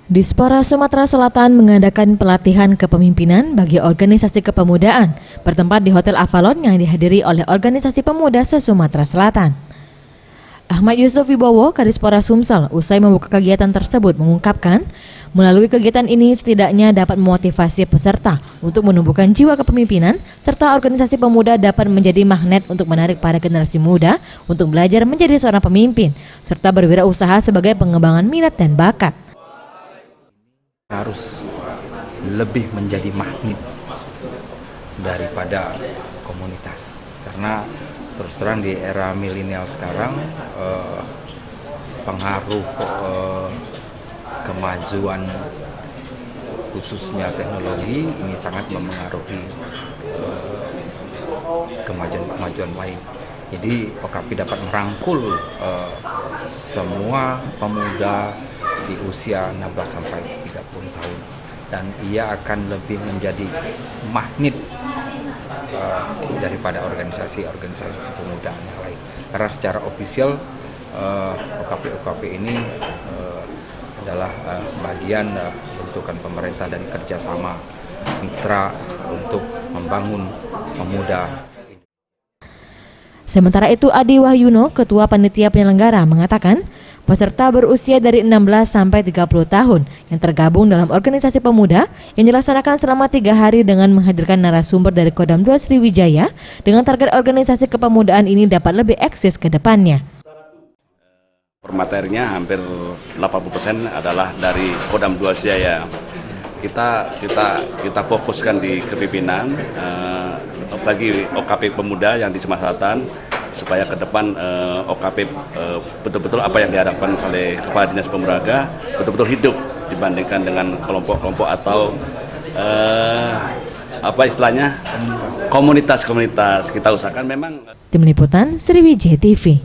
Dispora Sumatera Selatan mengadakan pelatihan kepemimpinan bagi organisasi kepemudaan bertempat di Hotel Avalon yang dihadiri oleh organisasi pemuda se-Sumatera Selatan. Ahmad Yusuf Wibowo, Kadispora Sumsel, usai membuka kegiatan tersebut mengungkapkan, melalui kegiatan ini setidaknya dapat memotivasi peserta untuk menumbuhkan jiwa kepemimpinan serta organisasi pemuda dapat menjadi magnet untuk menarik para generasi muda untuk belajar menjadi seorang pemimpin serta berwirausaha sebagai pengembangan minat dan bakat. Harus lebih menjadi magnet daripada komunitas, karena terus terang di era milenial sekarang pengaruh kemajuan khususnya teknologi ini sangat memengaruhi kemajuan lain. Jadi OKP dapat merangkul semua pemuda di usia 16 sampai 30 tahun, dan ia akan lebih menjadi magnet daripada organisasi kepemudaan yang lain. Karena secara ofisial OKP ini adalah bagian bentukan pemerintah dari kerjasama mitra untuk membangun pemuda. Sementara itu Adi Wahyuno, Ketua Panitia Penyelenggara, mengatakan peserta berusia dari 16 sampai 30 tahun yang tergabung dalam organisasi pemuda yang dilaksanakan selama 3 hari dengan menghadirkan narasumber dari Kodam 2 Sriwijaya dengan target organisasi kepemudaan ini dapat lebih eksis ke depannya. Materinya hampir 80% adalah dari Kodam 2 Sriwijaya. Kita fokuskan di kepemimpinan bagi OKP pemuda yang di Sumatera Selatan, supaya ke depan OKP betul-betul apa yang diharapkan oleh Kepala Dinas Pemuda betul-betul hidup dibandingkan dengan kelompok-kelompok atau komunitas-komunitas. Kita usahakan memang. Tim Liputan Sriwijaya TV.